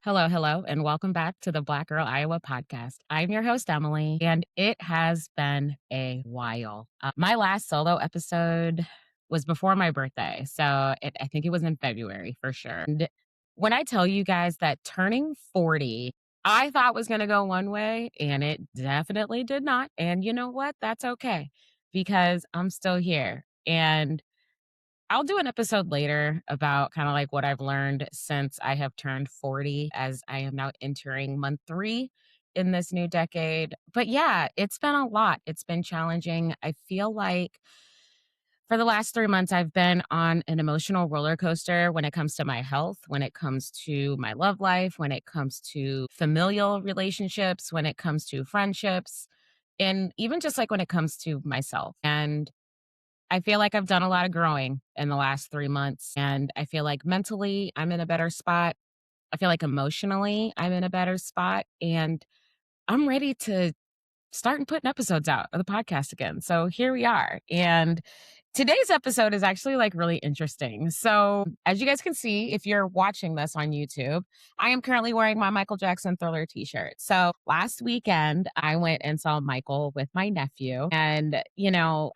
Hello, hello, and welcome back to the Black Girl Iowa podcast. I'm your host, Emily, and it has been a while. My last solo episode was before my birthday. I think it was in February for sure. And when I tell you guys that turning 40, I thought was going to go one way, and it definitely did not. And you know what? That's okay because I'm still here. And I'll do an episode later about kind of like what I've learned since I have turned 40, as I am now entering month 3 in this new decade. But yeah, it's been a lot. It's been challenging. I feel like for the last 3 months, I've been on an emotional roller coaster when it comes to my health, when it comes to my love life, when it comes to familial relationships, when it comes to friendships, and even just like when it comes to myself. And I feel like I've done a lot of growing in the last 3 months, and I feel like mentally, I'm in a better spot. I feel like emotionally, I'm in a better spot, and I'm ready to start and putting episodes out of the podcast again. So here we are. And today's episode is actually like really interesting. So, as you guys can see, if you're watching this on YouTube, I am currently wearing my Michael Jackson Thriller t shirt. So, last weekend, I went and saw Michael with my nephew. And,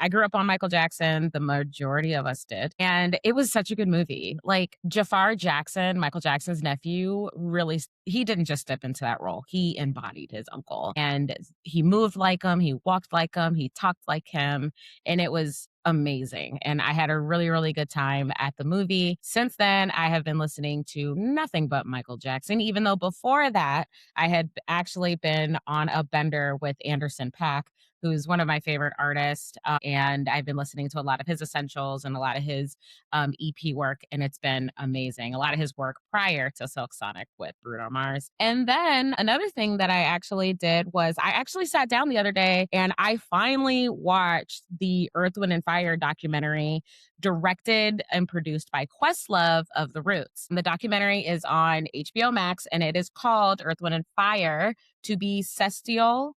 I grew up on Michael Jackson. The majority of us did. And it was such a good movie. Like, Jafar Jackson, Michael Jackson's nephew, really, he didn't just step into that role, he embodied his uncle. And he moved like him, he walked like him, he talked like him, and it was amazing. And I had a really, really good time at the movie. Since then, I have been listening to nothing but Michael Jackson, even though before that, I had actually been on a bender with Anderson Paak, who's one of my favorite artists. And I've been listening to a lot of his essentials and a lot of his EP work, and it's been amazing. A lot of his work prior to Silk Sonic with Bruno Mars. And then another thing that I actually did was I actually sat down the other day and I finally watched the Earth, Wind, and Fire documentary directed and produced by Questlove of The Roots. And the documentary is on HBO Max and it is called Earth, Wind, and Fire to be Celestial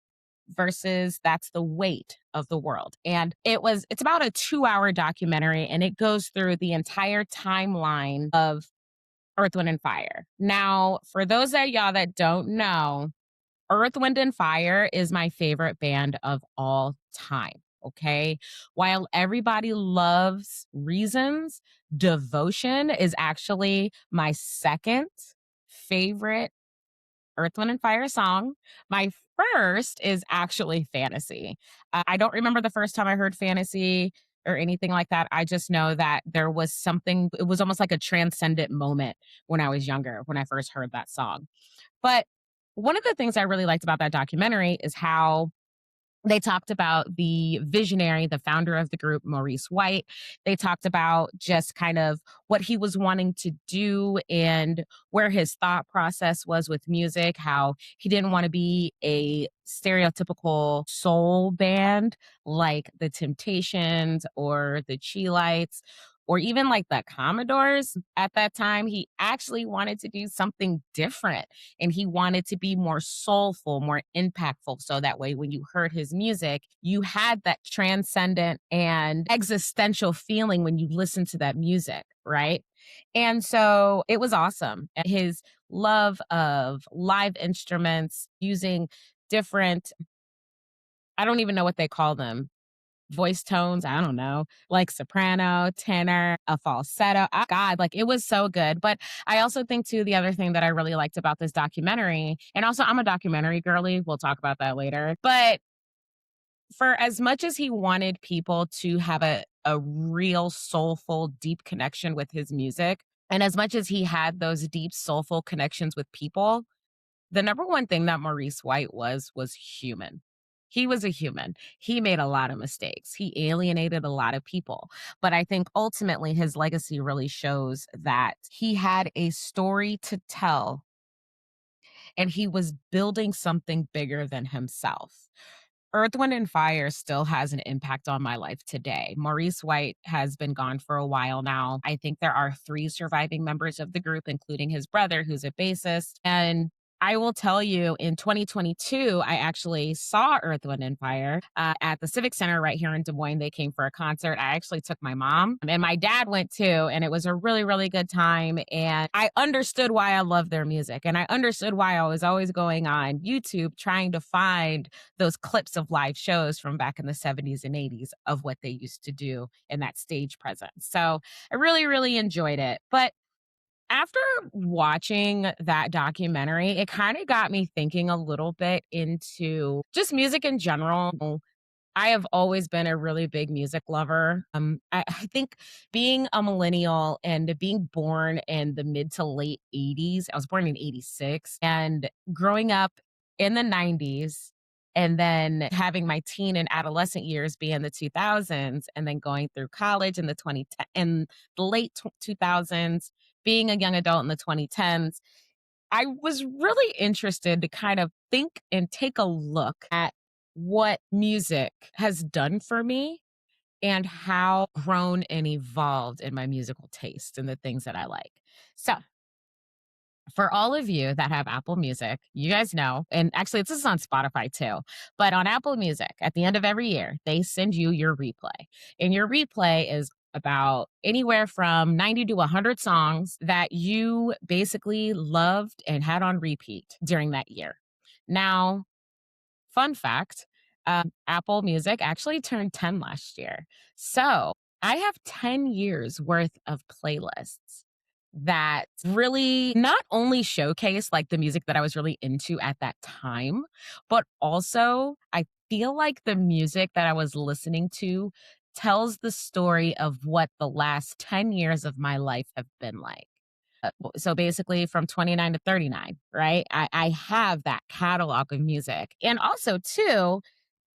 versus That's the Weight of the World. And it's about a 2-hour documentary and it goes through the entire timeline of Earth, Wind, and Fire. Now, for those of y'all that don't know, Earth, Wind, and Fire is my favorite band of all time. Okay. While everybody loves Reasons, Devotion is actually my second favorite Earth, Wind, and Fire song. My first is actually Fantasy. I don't remember the first time I heard Fantasy or anything like that. I just know that there was something, it was almost like a transcendent moment when I was younger, when I first heard that song. But one of the things I really liked about that documentary is how they talked about the visionary, the founder of the group, Maurice White. They talked about just kind of what he was wanting to do and where his thought process was with music, how he didn't want to be a stereotypical soul band like the Temptations or the Chi-Lites or even like the Commodores at that time. He actually wanted to do something different and he wanted to be more soulful, more impactful. So that way, when you heard his music, you had that transcendent and existential feeling when you listened to that music, right? And so it was awesome. And his love of live instruments using different, I don't even know what they call them, voice tones, I don't know, like soprano, tenor, a falsetto. God, like it was so good. But I also think too, the other thing that I really liked about this documentary, and also I'm a documentary girly, we'll talk about that later. But for as much as he wanted people to have a real soulful, deep connection with his music, and as much as he had those deep, soulful connections with people, the number one thing that Maurice White was human. He was a human. He made a lot of mistakes. He alienated a lot of people. But I think ultimately his legacy really shows that he had a story to tell and he was building something bigger than himself. Earth, Wind, and Fire still has an impact on my life today. Maurice White has been gone for a while now. I think there are 3 surviving members of the group, including his brother, who's a bassist. And I will tell you in 2022, I actually saw Earth, Wind, and Fire at the Civic Center right here in Des Moines. They came for a concert. I actually took my mom and my dad went too. And it was a really, really good time. And I understood why I love their music. And I understood why I was always going on YouTube trying to find those clips of live shows from back in the 70s and 80s of what they used to do in that stage presence. So I really, really enjoyed it. But after watching that documentary, it kind of got me thinking a little bit into just music in general. I have always been a really big music lover. I think being a millennial and being born in the mid to late 80s, I was born in 86, and growing up in the 90s, and then having my teen and adolescent years be in the 2000s, and then going through college in the 2010 in the late 2000s, being a young adult in the 2010s. I was really interested to kind of think and take a look at what music has done for me and how grown and evolved in my musical taste and the things that I like. So, for all of you that have Apple Music, you guys know, and actually this is on Spotify too, but on Apple Music, at the end of every year, they send you your replay. And your replay is about anywhere from 90 to 100 songs that you basically loved and had on repeat during that year. Now, fun fact, Apple Music actually turned 10 last year. So I have 10 years worth of playlists that really not only showcase like the music that I was really into at that time, but also I feel like the music that I was listening to tells the story of what the last 10 years of my life have been like. So basically from 29 to 39, right? I have that catalog of music. And also, too,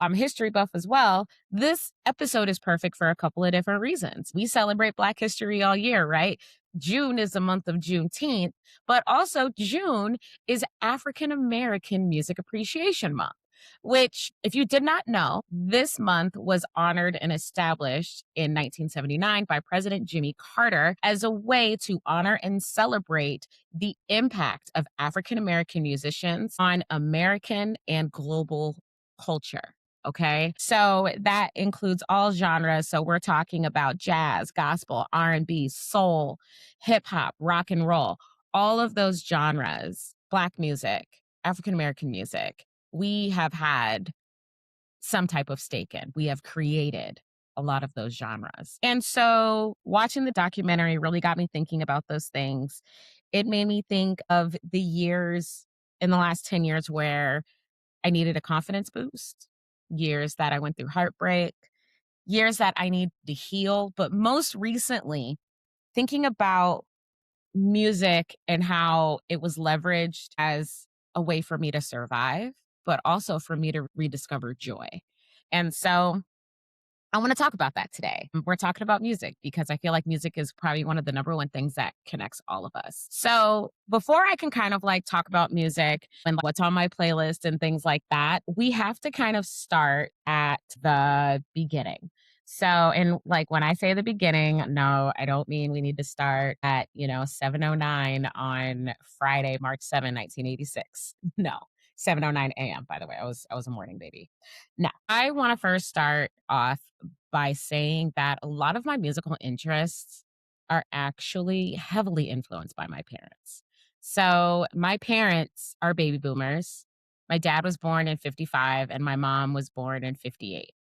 I'm a history buff as well. This episode is perfect for a couple of different reasons. We celebrate Black history all year, right? June is the month of Juneteenth, but also June is African American Music Appreciation Month, which, if you did not know, this month was honored and established in 1979 by President Jimmy Carter as a way to honor and celebrate the impact of African American musicians on American and global culture. Okay. So that includes all genres. So we're talking about jazz, gospel, R&B, soul, hip hop, rock and roll, all of those genres, Black music, African American music. We have had some type of stake in. We have created a lot of those genres. And so watching the documentary really got me thinking about those things. It made me think of the years in the last 10 years where I needed a confidence boost, years that I went through heartbreak, years that I need to heal. But most recently, thinking about music and how it was leveraged as a way for me to survive, but also for me to rediscover joy. And so I want to talk about that today. We're talking about music because I feel like music is probably one of the number one things that connects all of us. So, before I can kind of like talk about music and what's on my playlist and things like that, we have to kind of start at the beginning. So, and like when I say the beginning, no, I don't mean we need to start at, 7:09 on Friday, March 7, 1986. No. 7:09 a.m. by the way. I was a morning baby. Now, I want to first start off by saying that a lot of my musical interests are actually heavily influenced by my parents. So, my parents are baby boomers. My dad was born in 55 and my mom was born in 58.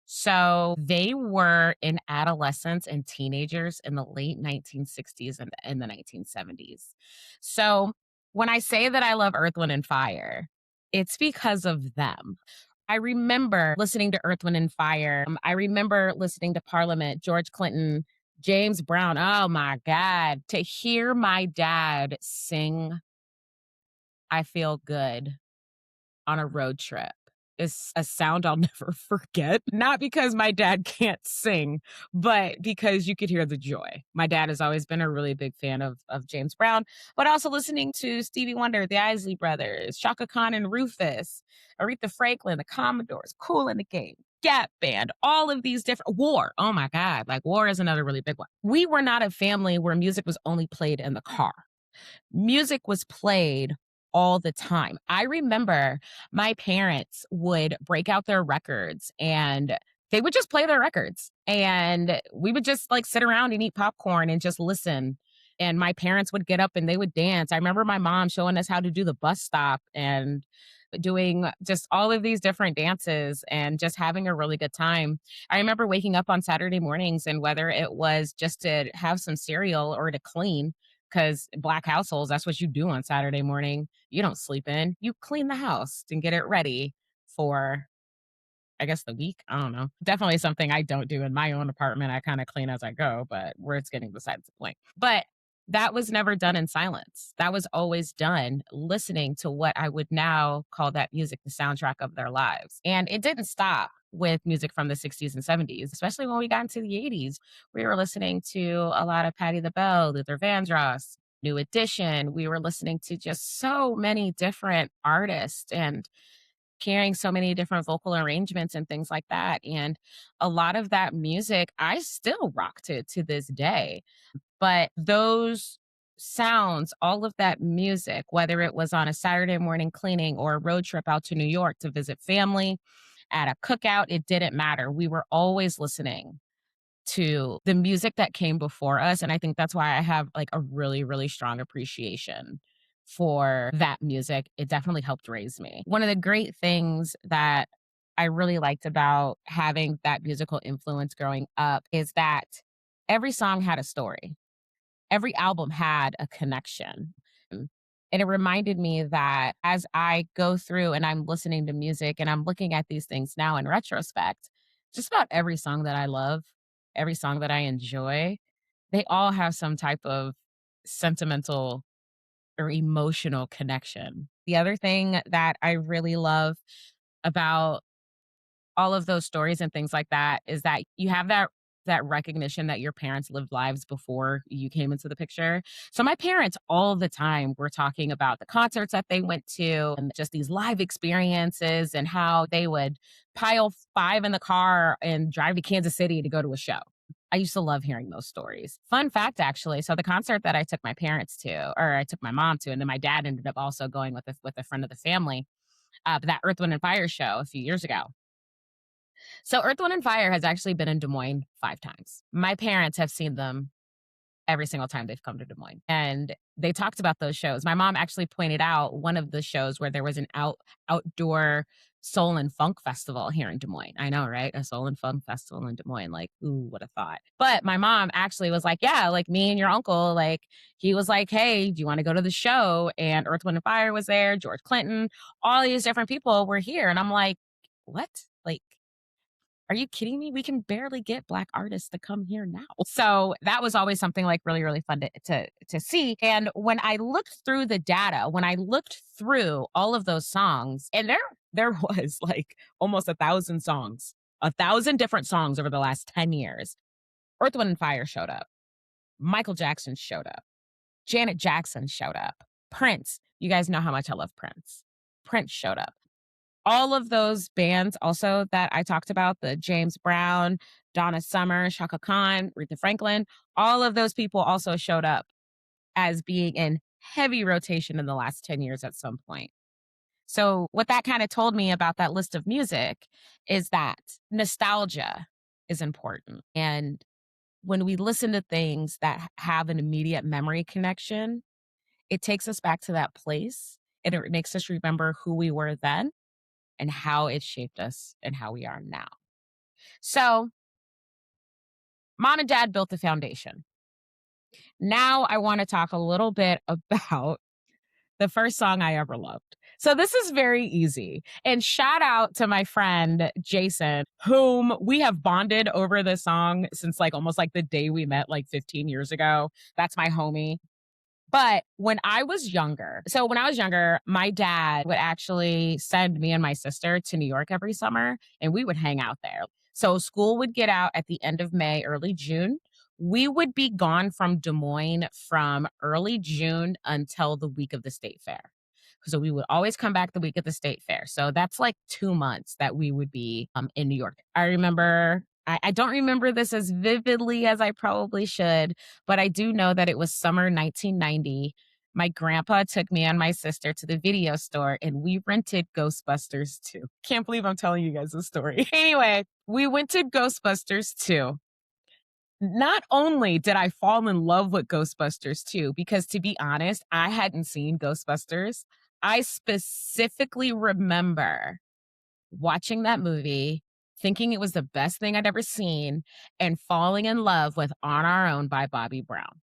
So, they were in adolescence and teenagers in the late 1960s and in the 1970s. So, when I say that I love Earth, Wind, and Fire, it's because of them. I remember listening to Earth, Wind, and Fire. I remember listening to Parliament, George Clinton, James Brown. Oh my God. To hear my dad sing I Feel Good on a road trip is a sound I'll never forget. Not because my dad can't sing, but because you could hear the joy. My dad has always been a really big fan of James Brown, but also listening to Stevie Wonder, the Isley Brothers, Shaka Khan and Rufus, Aretha Franklin, the Commodores, Cool in the Game, Gap Band, all of these different War. Oh my God, like War is another really big one. We were not a family where music was only played in the car. Music was played all the time. I remember my parents would break out their records and they would just play their records. And we would just like sit around and eat popcorn and just listen. And my parents would get up and they would dance. I remember my mom showing us how to do the bus stop and doing just all of these different dances and just having a really good time. I remember waking up on Saturday mornings and whether it was just to have some cereal or to clean, because Black households, that's what you do on Saturday morning. You don't sleep in, you clean the house and get it ready for, I guess, the week. I don't know. Definitely something I don't do in my own apartment. I kind of clean as I go, but we're it's getting besides the point. But that was never done in silence. That was always done listening to what I would now call that music the soundtrack of their lives. And it didn't stop with music from the 60s and 70s, especially when we got into the 80s. We were listening to a lot of Patti LaBelle, Luther Vandross, New Edition. We were listening to just so many different artists and carrying so many different vocal arrangements and things like that. And a lot of that music I still rock to this day. But those sounds, all of that music, whether it was on a Saturday morning cleaning or a road trip out to New York to visit family, at a cookout, it didn't matter. We were always listening to the music that came before us. And I think that's why I have like a really, really strong appreciation for that music. It definitely helped raise me. One of the great things that I really liked about having that musical influence growing up is that every song had a story. Every album had a connection. And it reminded me that as I go through and I'm listening to music and I'm looking at these things now in retrospect, just about every song that I love, every song that I enjoy, they all have some type of sentimental or emotional connection. The other thing that I really love about all of those stories and things like that is that you have that recognition that your parents lived lives before you came into the picture. So my parents all the time were talking about the concerts that they went to and just these live experiences and how they would pile 5 in the car and drive to Kansas City to go to a show. I used to love hearing those stories. Fun fact, actually. So the concert that I took my parents to, or I took my mom to, and then my dad ended up also going with a friend of the family, that Earth, Wind, and Fire show a few years ago. So Earth, Wind, and Fire has actually been in Des Moines 5 times. My parents have seen them every single time they've come to Des Moines. And they talked about those shows. My mom actually pointed out one of the shows where there was an outdoor soul and funk festival here in Des Moines. I know, right? A soul and funk festival in Des Moines. Like, ooh, would have thought. But my mom actually was like, yeah, like me and your uncle, like he was like, hey, do you want to go to the show? And Earth, Wind, and Fire was there, George Clinton, all these different people were here. And I'm like, what? Like, are you kidding me? We can barely get Black artists to come here now. So that was always something like really, really fun to see. And when I looked through the data, when I looked through all of those songs, and there was like almost 1,000 songs, 1,000 different songs over the last 10 years. Earth, Wind, and Fire showed up. Michael Jackson showed up. Janet Jackson showed up. Prince. You guys know how much I love Prince. Prince showed up. All of those bands also that I talked about, the James Brown, Donna Summer, Shaka Khan, Aretha Franklin, all of those people also showed up as being in heavy rotation in the last 10 years at some point. So what that kind of told me about that list of music is that nostalgia is important. And when we listen to things that have an immediate memory connection, it takes us back to that place and it makes us remember who we were then and how it shaped us and how we are now. So, mom and dad built the foundation. Now, I want to talk a little bit about the first song I ever loved. So, this is very easy. And shout out to my friend Jason, whom we have bonded over this song since like almost like the day we met, like 15 years ago. That's my homie. But when I was younger, my dad would actually send me and my sister to New York every summer and we would hang out there. So school would get out at the end of May, early June. We would be gone from Des Moines from early June until the week of the state fair. So we would always come back the week of the state fair. So that's like 2 months that we would be in New York. I remember I don't remember this as vividly as I probably should, but I do know that it was summer 1990. my grandpa took me and my sister to the video store and we rented Ghostbusters 2. Can't believe I'm telling you guys this story. Anyway, we went to Ghostbusters 2. Not only did I fall in love with Ghostbusters 2, because to be honest, I hadn't seen Ghostbusters. I specifically remember watching that movie, thinking it was the best thing I'd ever seen, and falling in love with On Our Own by Bobby Brown.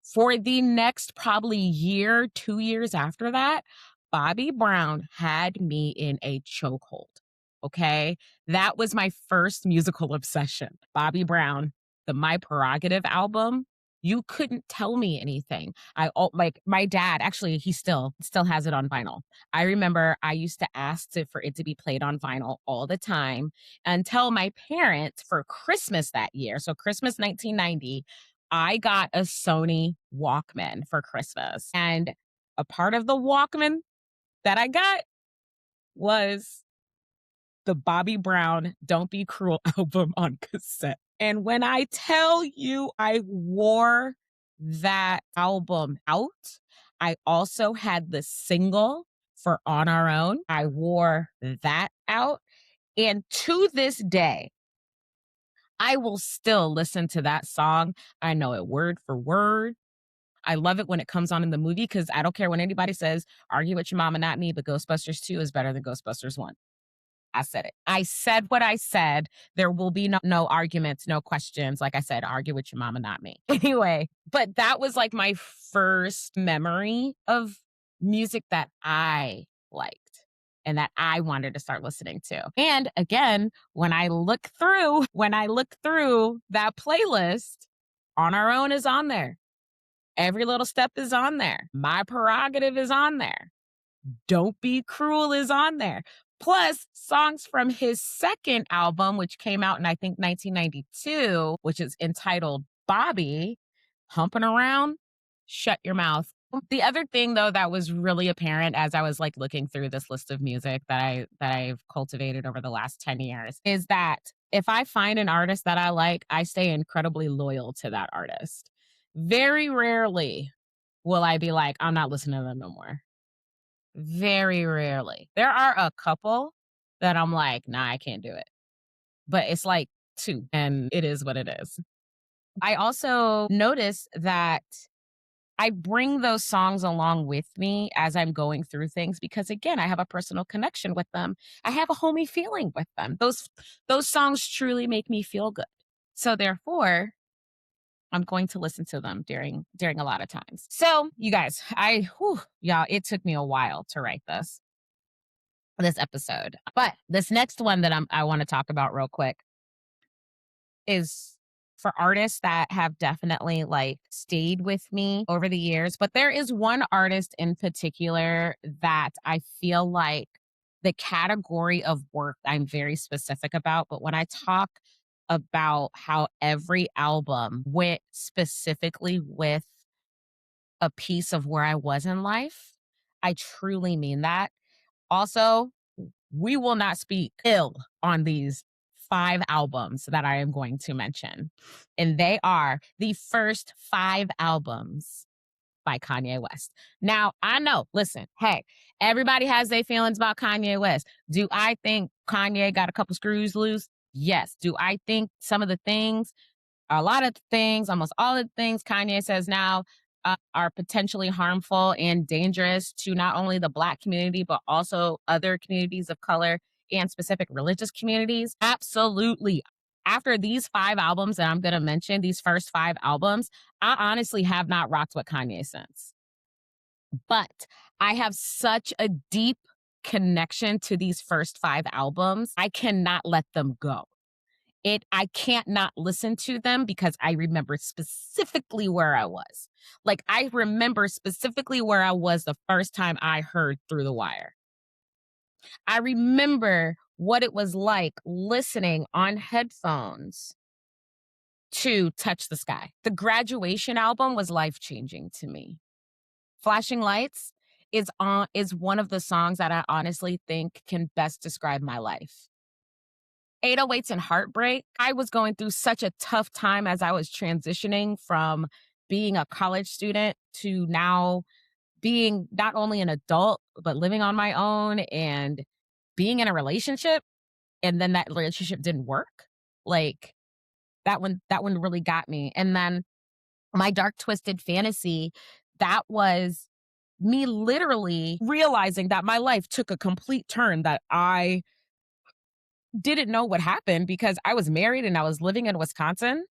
For the next probably year, 2 years after that, Bobby Brown had me in a chokehold, okay? That was my first musical obsession. Bobby Brown, the My Prerogative album, you couldn't tell me anything. Like, my dad, actually, he still has it on vinyl. I remember I used to ask for it to be played on vinyl all the time until my parents, for Christmas that year, so Christmas 1990, I got a Sony Walkman for Christmas. And a part of the Walkman that I got was the Bobby Brown Don't Be Cruel album on cassette. And when I tell you I wore that album out, I also had the single for On Our Own. I wore that out. And to this day, I will still listen to that song. I know it word for word. I love it when it comes on in the movie because I don't care when anybody says, argue with your mama, not me, but Ghostbusters 2 is better than Ghostbusters 1. I said it. I said what I said. There will be no arguments, no questions. Like I said, argue with your mama, not me. Anyway, but that was like my first memory of music that I liked and that I wanted to start listening to. And again, when I look through that playlist, On Our Own is on there. Every Little Step is on there. My Prerogative is on there. Don't Be Cruel is on there. Plus, songs from his second album, which came out in, I think, 1992, which is entitled Bobby, Humping Around, Shut Your Mouth. The other thing, though, that was really apparent as I was like looking through this list of music that I've cultivated over the last 10 years is that if I find an artist that I like, I stay incredibly loyal to that artist. Very rarely will I be like, I'm not listening to them no more. Very rarely. There are a couple that I'm like, nah, I can't do it. But it's like 2, and it is what it is. I also notice that I bring those songs along with me as I'm going through things because again, I have a personal connection with them. I have a homey feeling with them. Those songs truly make me feel good. So therefore, I'm going to listen to them during a lot of times. So, you guys, y'all, it took me a while to write this episode. But this next one that I want to talk about real quick is for artists that have definitely like stayed with me over the years. But there is one artist in particular that I feel like the category of work I'm very specific about. But when I talk about how every album went specifically with a piece of where I was in life, I truly mean that. Also, we will not speak ill on these 5 albums that I am going to mention. And they are the first 5 albums by Kanye West. Now, I know, listen, hey, everybody has their feelings about Kanye West. Do I think Kanye got a couple screws loose? Yes. Do I think a lot of things, almost all of the things Kanye says now are potentially harmful and dangerous to not only the Black community, but also other communities of color and specific religious communities? Absolutely. After these 5 albums that I'm going to mention, these first 5 albums, I honestly have not rocked with Kanye since. But I have such a deep connection to these first 5 albums. I cannot let them go. I can't not listen to them because I remember specifically where I was. Like, I remember specifically where I was the first time I heard Through the Wire. I remember what it was like listening on headphones to Touch the Sky. The Graduation album was life-changing to me. Flashing Lights is one of the songs that I honestly think can best describe my life. 808s and Heartbreak. I was going through such a tough time as I was transitioning from being a college student to now being not only an adult, but living on my own and being in a relationship, and then that relationship didn't work. Like that one really got me. And then my dark twisted fantasy, that was me literally realizing that my life took a complete turn that I didn't know what happened because I was married and I was living in Wisconsin.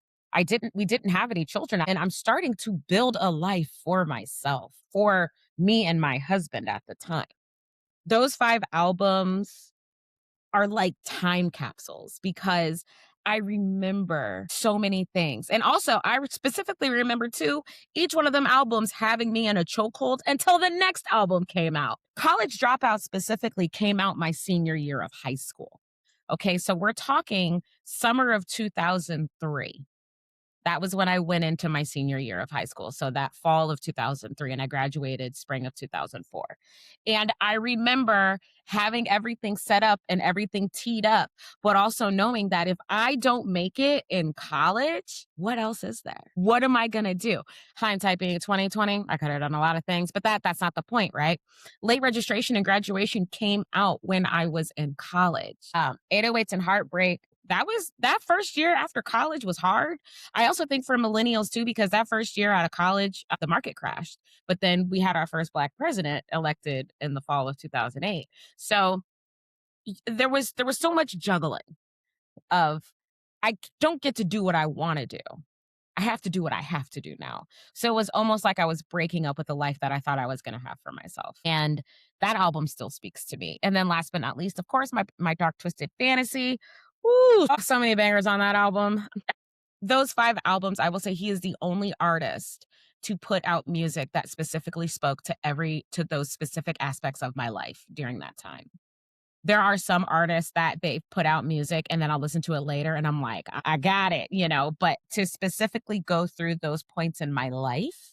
We didn't have any children. And I'm starting to build a life for myself, for me and my husband at the time. Those 5 albums are like time capsules because I remember so many things. And also, specifically remember too, each one of them albums having me in a chokehold until the next album came out. College Dropout specifically came out my senior year of high school. Okay, so we're talking summer of 2003. That was when I went into my senior year of high school. So that fall of 2003, and I graduated spring of 2004. And I remember having everything set up and everything teed up, but also knowing that if I don't make it in college, what else is there? What am I going to do? Hindsight being 2020, I could have done a lot of things, but that's not the point, right? Late registration and graduation came out when I was in college. 808s and Heartbreak, that first year after college was hard. I also think for millennials too, because that first year out of college, the market crashed. But then we had our first Black president elected in the fall of 2008. So there was so much juggling of don't get to do what I want to do. I have to do what I have to do now. So it was almost like I was breaking up with the life that I thought I was going to have for myself. And that album still speaks to me. And then last but not least, of course, my dark twisted fantasy. Ooh, so many bangers on that album. Those 5 albums, I will say he is the only artist to put out music that specifically spoke to those specific aspects of my life during that time. There are some artists that they put out music and then I'll listen to it later and I'm like, I got it, but to specifically go through those points in my life,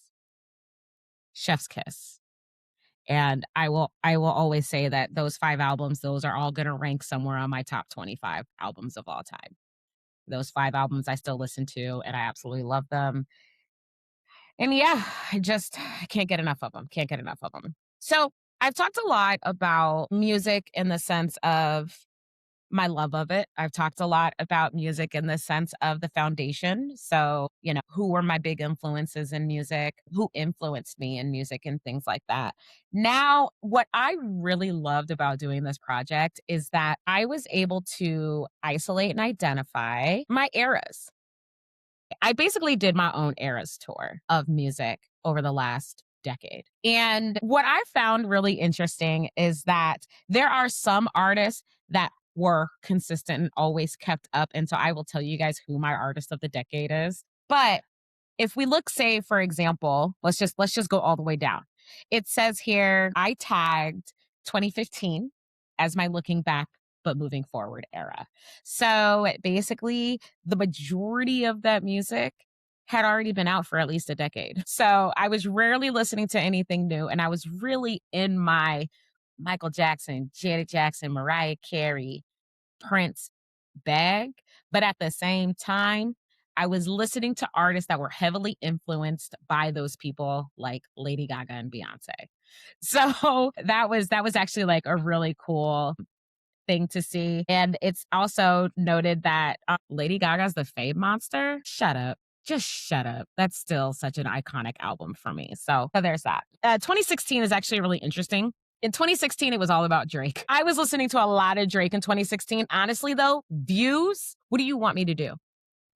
chef's kiss. And I will always say that those 5 albums, those are all going to rank somewhere on my top 25 albums of all time. Those 5 albums I still listen to and I absolutely love them. And yeah, I can't get enough of them. Can't get enough of them. So I've talked a lot about music in the sense of my love of it. I've talked a lot about music in the sense of the foundation. So, who were my big influences in music, who influenced me in music and things like that. Now, what I really loved about doing this project is that I was able to isolate and identify my eras. I basically did my own eras tour of music over the last decade. And what I found really interesting is that there are some artists that were consistent and always kept up. And so I will tell you guys who my artist of the decade is. But if we look, say, for example, let's just go all the way down. It says here I tagged 2015 as my looking back but moving forward era. So basically, the majority of that music had already been out for at least a decade. So I was rarely listening to anything new, and I was really in my Michael Jackson, Janet Jackson, Mariah Carey, Prince bag. But at the same time, I was listening to artists that were heavily influenced by those people like Lady Gaga and Beyonce. So that was actually like a really cool thing to see. And it's also noted that Lady Gaga's The Fame Monster. Shut up. Just shut up. That's still such an iconic album for me. So there's that. 2016 is actually really interesting. In 2016, it was all about Drake. I was listening to a lot of Drake in 2016. Honestly, though, Views, what do you want me to do?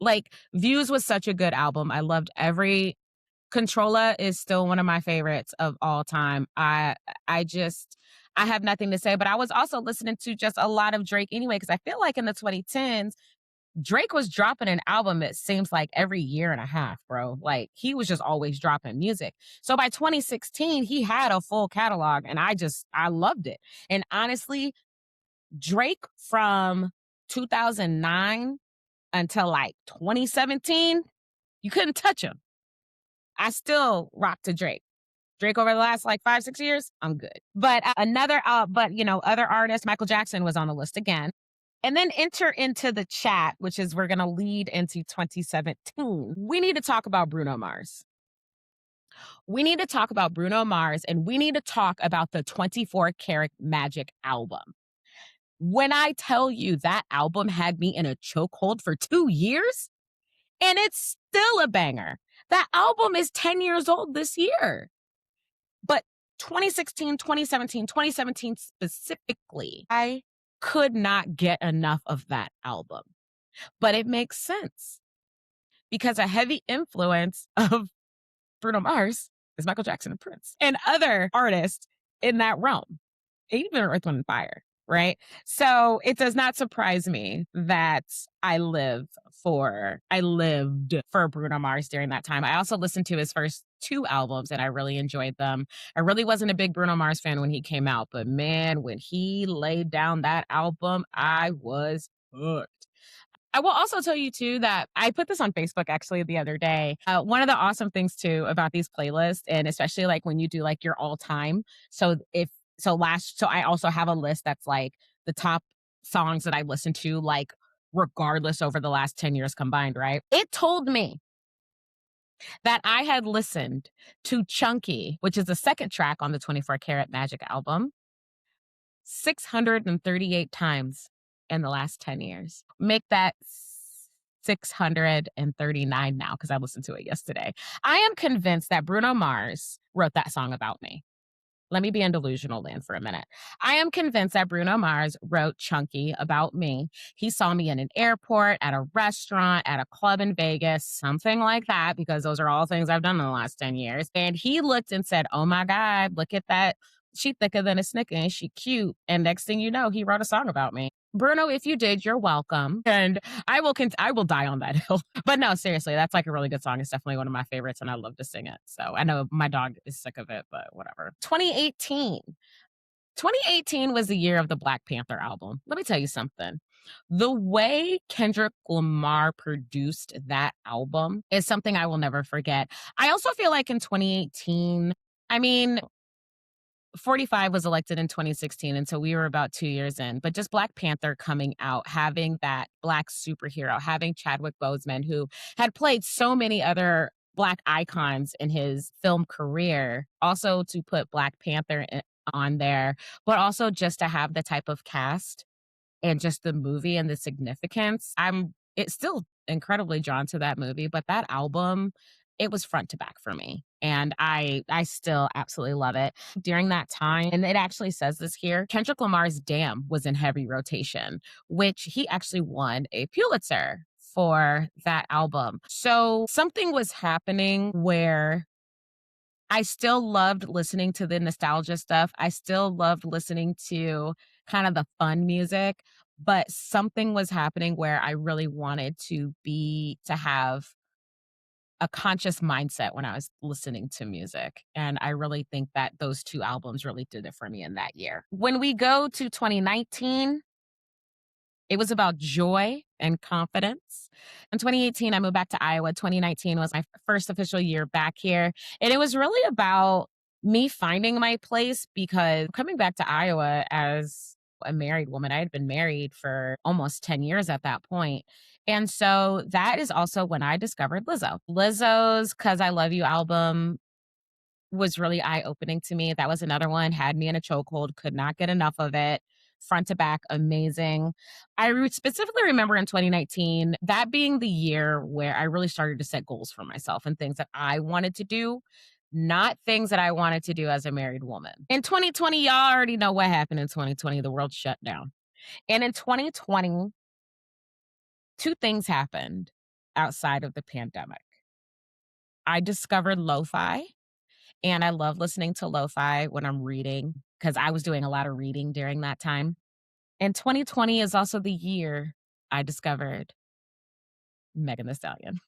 Like, Views was such a good album. I loved every Controlla is still one of my favorites of all time. I have nothing to say, but I was also listening to just a lot of Drake anyway, because I feel like in the 2010s, Drake was dropping an album, it seems like every year and a half, bro. Like, he was just always dropping music. So by 2016, he had a full catalog and I loved it. And honestly, Drake from 2009 until like 2017, you couldn't touch him. I still rock to Drake. Drake over the last like 5, 6 years, I'm good. But other artists, Michael Jackson was on the list again. And then enter into the chat, which is we're going to lead into 2017. We need to talk about Bruno Mars. We need to talk about Bruno Mars and we need to talk about the 24 Karat Magic album. When I tell you that album had me in a chokehold for 2 years, and it's still a banger. That album is 10 years old this year. But 2016, 2017, 2017 specifically, I could not get enough of that album. But it makes sense because a heavy influence of Bruno Mars is Michael Jackson and Prince and other artists in that realm, even Earth, Wind, and Fire, right? So it does not surprise me that I lived for Bruno Mars during that time. I also listened to his first two albums and I really enjoyed them. I really wasn't a big Bruno Mars fan when he came out, but man, when he laid down that album, I was hooked. I will also tell you too that I put this on Facebook actually the other day. One of the awesome things too about these playlists, and especially like when you do like your all time. So I also have a list that's like the top songs that I listened to, like regardless over the last 10 years combined, right? It told me that I had listened to Chunky, which is the second track on the 24 Karat Magic album, 638 times in the last 10 years. Make that 639 now because I listened to it yesterday. I am convinced that Bruno Mars wrote that song about me. Let me be in delusional land for a minute. I am convinced that Bruno Mars wrote Chunky about me. He saw me in an airport, at a restaurant, at a club in Vegas, something like that, because those are all things I've done in the last 10 years. And he looked and said, oh my God, look at that. She thicker than a Snicker and she cute. And next thing you know, he wrote a song about me. Bruno, if you did, you're welcome. And I will die on that hill. But no, seriously, that's like a really good song. It's definitely one of my favorites and I love to sing it. So I know my dog is sick of it, but whatever. 2018. 2018 was the year of the Black Panther album. Let me tell you something. The way Kendrick Lamar produced that album is something I will never forget. I also feel like in 2018, I mean, 45 was elected in 2016, and so we were about 2 years in. But just Black Panther coming out, having that Black superhero, having Chadwick Boseman, who had played so many other Black icons in his film career, also to put Black Panther on there, but also just to have the type of cast and just the movie and the significance. It's still incredibly drawn to that movie, but that album, it was front to back for me. And I still absolutely love it. During that time, and it actually says this here, Kendrick Lamar's Damn was in heavy rotation, which he actually won a Pulitzer for that album. So something was happening where I still loved listening to the nostalgia stuff. I still loved listening to kind of the fun music, but something was happening where I really wanted to have a conscious mindset when I was listening to music. And I really think that those two albums really did it for me in that year. When we go to 2019, it was about joy and confidence. In 2018, I moved back to Iowa. 2019 was my first official year back here. And it was really about me finding my place because coming back to Iowa as a married woman, I had been married for almost 10 years at that point. And so that is also when I discovered Lizzo. Lizzo's Cause I Love You album was really eye-opening to me. That was another one, had me in a chokehold, could not get enough of it. Front to back, amazing. Specifically remember in 2019, that being the year where I really started to set goals for myself and things that I wanted to do, not things that I wanted to do as a married woman. In 2020, y'all already know what happened in 2020. The world shut down. And in 2020, two things happened outside of the pandemic. I discovered lo-fi. And I love listening to lo-fi when I'm reading because I was doing a lot of reading during that time. And 2020 is also the year I discovered Megan Thee Stallion.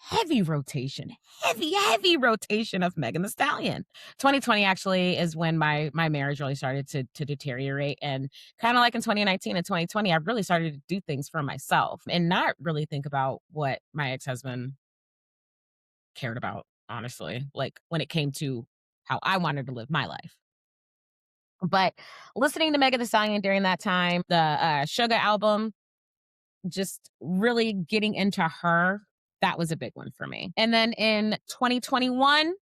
Heavy rotation, heavy rotation of Megan Thee Stallion. 2020 actually is when my marriage really started to deteriorate. And kind of like in 2019 and 2020, I really started to do things for myself and not really think about what my ex-husband cared about, honestly, like when it came to how I wanted to live my life. But listening to Megan Thee Stallion during that time, the Sugar album, just really getting into her That was a big one for me. And then in 2021,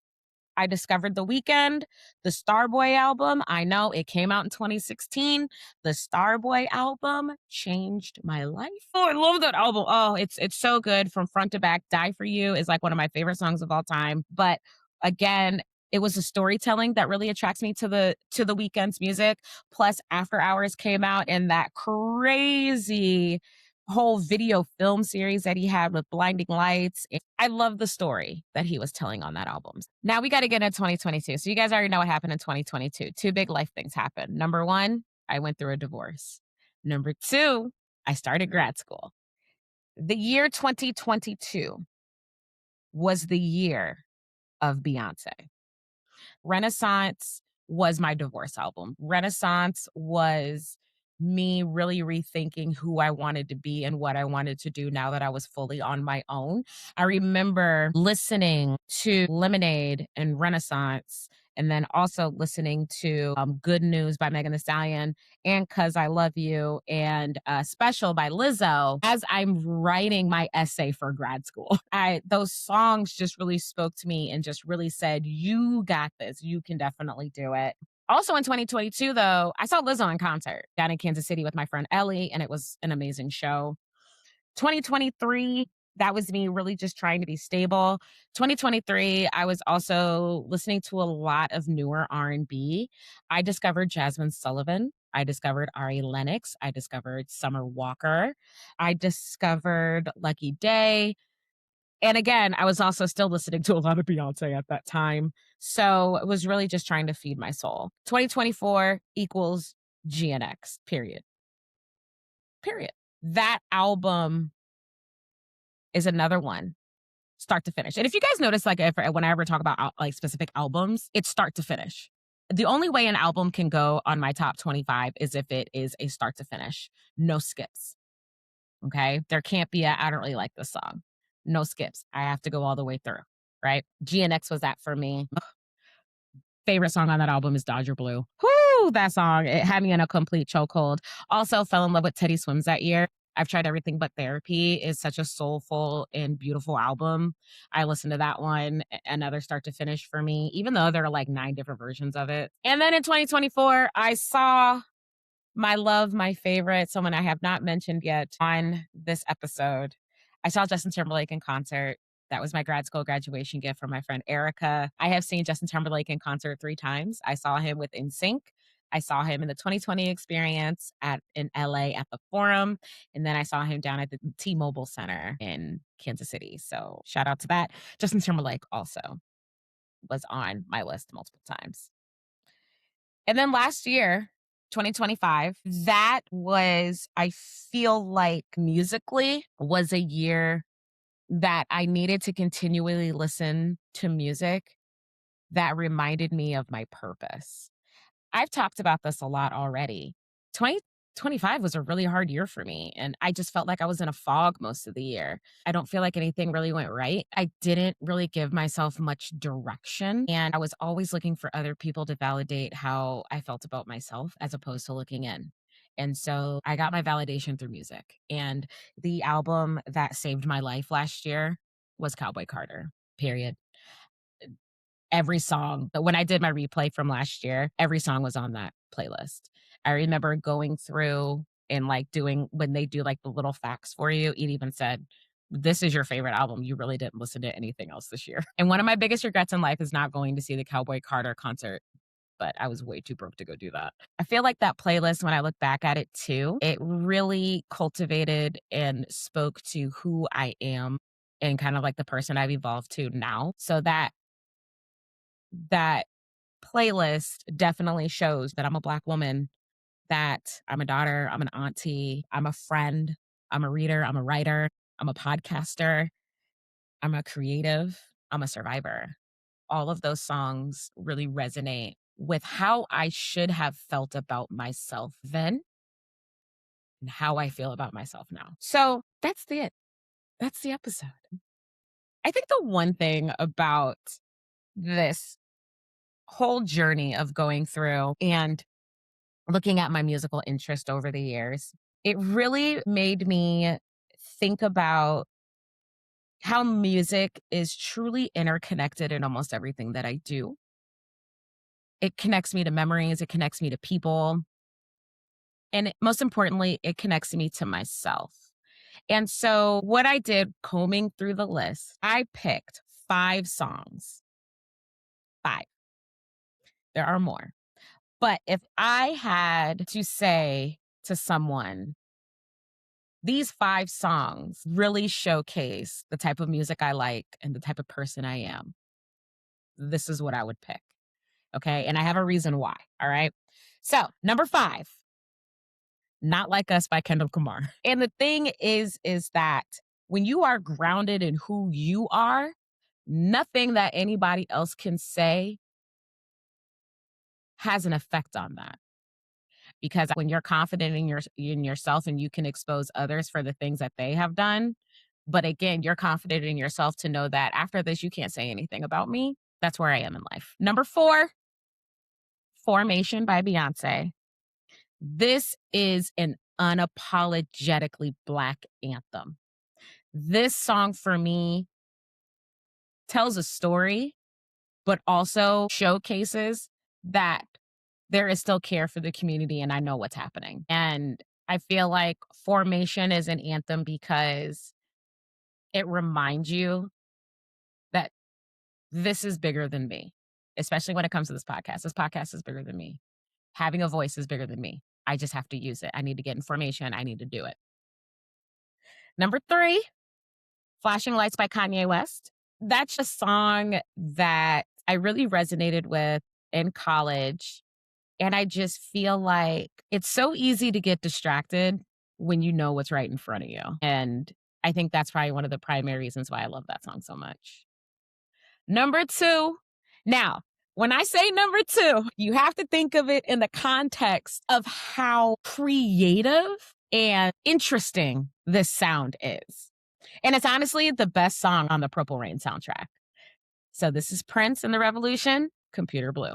I discovered The Weeknd, the Starboy album. I know it came out in 2016. The Starboy album changed my life. Oh, I love that album. Oh, it's so good from front to back. Die for You is like one of my favorite songs of all time. But again, it was the storytelling that really attracts me to the Weeknd's music. Plus, After Hours came out and that crazy whole video film series that he had with Blinding Lights. I love the story that he was telling on that album. Now we got to get into 2022. So you guys already know what happened in 2022. Two big life things happened. Number one, I went through a divorce. Number two, I started grad school. The year 2022 was the year of Beyonce. Renaissance was my divorce album. Renaissance was me really rethinking who I wanted to be and what I wanted to do now that I was fully on my own. I remember listening to Lemonade and Renaissance, and then also listening to Good News by Megan Thee Stallion and Cause I Love You and Special by Lizzo as I'm writing my essay for grad school. Those songs just really spoke to me and just really said, you got this. You can definitely do it. Also in 2022, though, I saw Lizzo in concert down in Kansas City with my friend Ellie, and it was an amazing show. 2023, that was me really just trying to be stable. 2023, I was also listening to a lot of newer R&B. I discovered Jasmine Sullivan. I discovered Ari Lennox. I discovered Summer Walker. I discovered Lucky Day. And again, I was also still listening to a lot of Beyonce at that time. So it was really just trying to feed my soul. 2024 equals GNX, period. Period. That album is another one, start to finish. And if you guys notice, like if when I ever talk about like specific albums, it's start to finish. The only way an album can go on my top 25 is if it is a start to finish, no skips. Okay. There can't be I don't really like this song. No skips. I have to go all the way through. Right. GNX was that for me. Favorite song on that album is Dodger Blue. Whoo, that song. It had me in a complete chokehold. Also fell in love with Teddy Swims that year. I've tried everything but therapy is such a soulful and beautiful album. I listened to that one, another start to finish for me, even though there are like 9 different versions of it. And then in 2024, I saw my love, my favorite, someone I have not mentioned yet on this episode. I saw Justin Timberlake in concert. That was my grad school graduation gift from my friend Erica. I have seen Justin Timberlake in concert 3 times. I saw him with NSYNC. I saw him in the 2020 experience in LA at the Forum. And then I saw him down at the T-Mobile Center in Kansas City. So shout out to that. Justin Timberlake also was on my list multiple times. And then last year, 2025, that was, I feel like musically was a year that I needed to continually listen to music that reminded me of my purpose. I've talked about this a lot already. 2025 was a really hard year for me, and I just felt like I was in a fog most of the year. I don't feel like anything really went right. I didn't really give myself much direction, and I was always looking for other people to validate how I felt about myself as opposed to looking in. And so I got my validation through music. And the album that saved my life last year was Cowboy Carter, period. Every song, but when I did my replay from last year, every song was on that playlist. I remember going through and like doing when they do like the little facts for you, it even said, this is your favorite album. You really didn't listen to anything else this year. And one of my biggest regrets in life is not going to see the Cowboy Carter concert, but I was way too broke to go do that. I feel like that playlist, when I look back at it too, it really cultivated and spoke to who I am and kind of like the person I've evolved to now. So that playlist definitely shows that I'm a Black woman, that I'm a daughter, I'm an auntie, I'm a friend, I'm a reader, I'm a writer, I'm a podcaster, I'm a creative, I'm a survivor. All of those songs really resonate with how I should have felt about myself then and how I feel about myself now. So that's it. That's the episode. I think the one thing about this whole journey of going through and looking at my musical interest over the years, it really made me think about how music is truly interconnected in almost everything that I do. It connects me to memories, it connects me to people, and most importantly, it connects me to myself. And so, what I did combing through the list, I picked 5 songs. 5. There are more. But if I had to say to someone, these 5 songs really showcase the type of music I like and the type of person I am, this is what I would pick. Okay. And I have a reason why. All right. So, number 5, Not Like Us by Kendall Lamar. And the thing is that when you are grounded in who you are, nothing that anybody else can say has an effect on that. Because when you're confident in yourself and you can expose others for the things that they have done, but again, you're confident in yourself to know that after this, you can't say anything about me. That's where I am in life. Number 4, Formation by Beyonce. This is an unapologetically Black anthem. This song for me tells a story, but also showcases that there is still care for the community and I know what's happening. And I feel like Formation is an anthem because it reminds you that this is bigger than me, especially when it comes to this podcast. This podcast is bigger than me. Having a voice is bigger than me. I just have to use it. I need to get information. I need to do it. Number 3, Flashing Lights by Kanye West. That's a song that I really resonated with in college. And I just feel like it's so easy to get distracted when you know what's right in front of you. And I think that's probably one of the primary reasons why I love that song so much. Number 2. Now, when I say number 2, you have to think of it in the context of how creative and interesting this sound is. And it's honestly the best song on the Purple Rain soundtrack. So this is Prince and the Revolution, Computer Blue.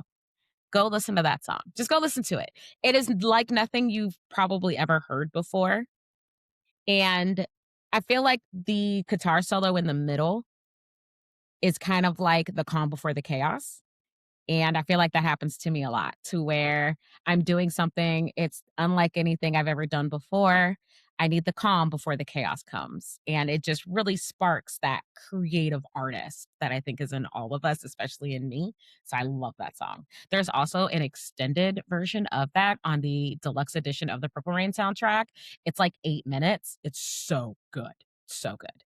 Go listen to that song. Just go listen to it. It is like nothing you've probably ever heard before. And I feel like the guitar solo in the middle is kind of like the calm before the chaos. And I feel like that happens to me a lot, to where I'm doing something, it's unlike anything I've ever done before. I need the calm before the chaos comes. And it just really sparks that creative artist that I think is in all of us, especially in me. So I love that song. There's also an extended version of that on the deluxe edition of the Purple Rain soundtrack. It's like 8 minutes. It's so good. So good.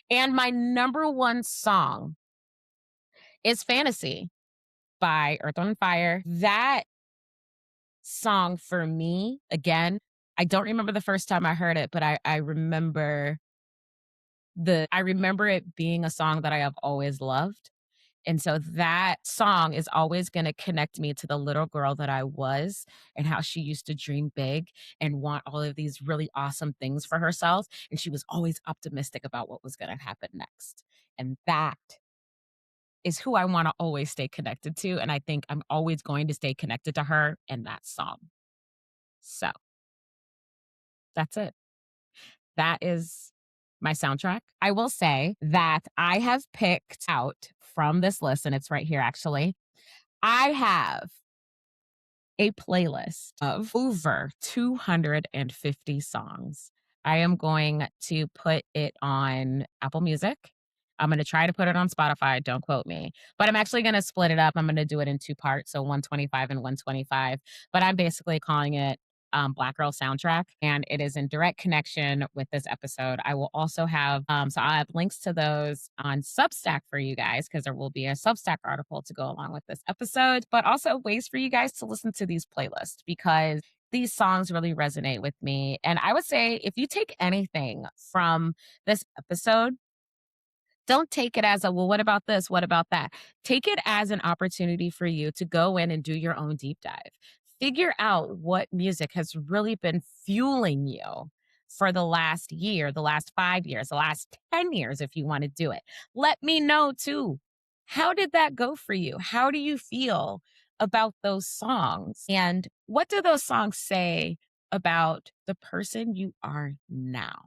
And my number one song is Fantasy by Earth, Wind& and Fire. That song for me, again, I don't remember the first time I heard it, but I remember I remember it being a song that I have always loved. And so that song is always going to connect me to the little girl that I was and how she used to dream big and want all of these really awesome things for herself. And she was always optimistic about what was going to happen next. And that is who I wanna always stay connected to, and I think I'm always going to stay connected to her and that song. So, that's it. That is my soundtrack. I will say that I have picked out from this list, and it's right here actually. I have a playlist of over 250 songs. I am going to put it on Apple Music. I'm going to try to put it on Spotify. Don't quote me. But I'm actually going to split it up. I'm going to do it in 2 parts. So 125 and 125. But I'm basically calling it Black Girl Soundtrack. And it is in direct connection with this episode. I will also have, so I'll have links to those on Substack for you guys, because there will be a Substack article to go along with this episode, but also ways for you guys to listen to these playlists, because these songs really resonate with me. And I would say if you take anything from this episode, don't take it as a, well, what about this? What about that? Take it as an opportunity for you to go in and do your own deep dive. Figure out what music has really been fueling you for the last year, the last 5 years, the last 10 years, if you want to do it. Let me know too. How did that go for you? How do you feel about those songs? And what do those songs say about the person you are now?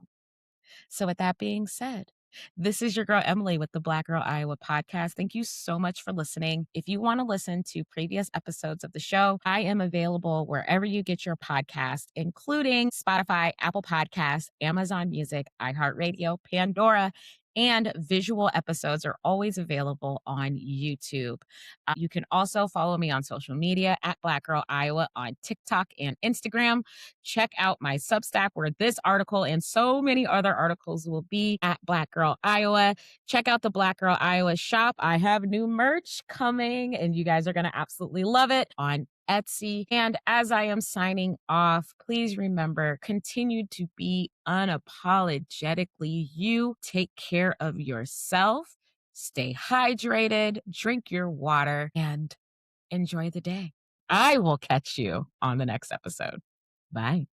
So, with that being said, This is your girl Emily with the Black Girl Iowa podcast. Thank you so much for listening. If you want to listen to previous episodes of the show, I am available wherever you get your podcast, including Spotify, Apple Podcasts, Amazon Music, iHeartRadio, Pandora, and visual episodes are always available on YouTube. You can also follow me on social media at Black Girl Iowa on TikTok and Instagram. Check out my Substack where this article and so many other articles will be at Black Girl Iowa. Check out the Black Girl Iowa shop. I have new merch coming and you guys are going to absolutely love it on Etsy. And as I am signing off, please remember, continue to be unapologetically you. Take care of yourself, stay hydrated, drink your water, and enjoy the day. I will catch you on the next episode. Bye.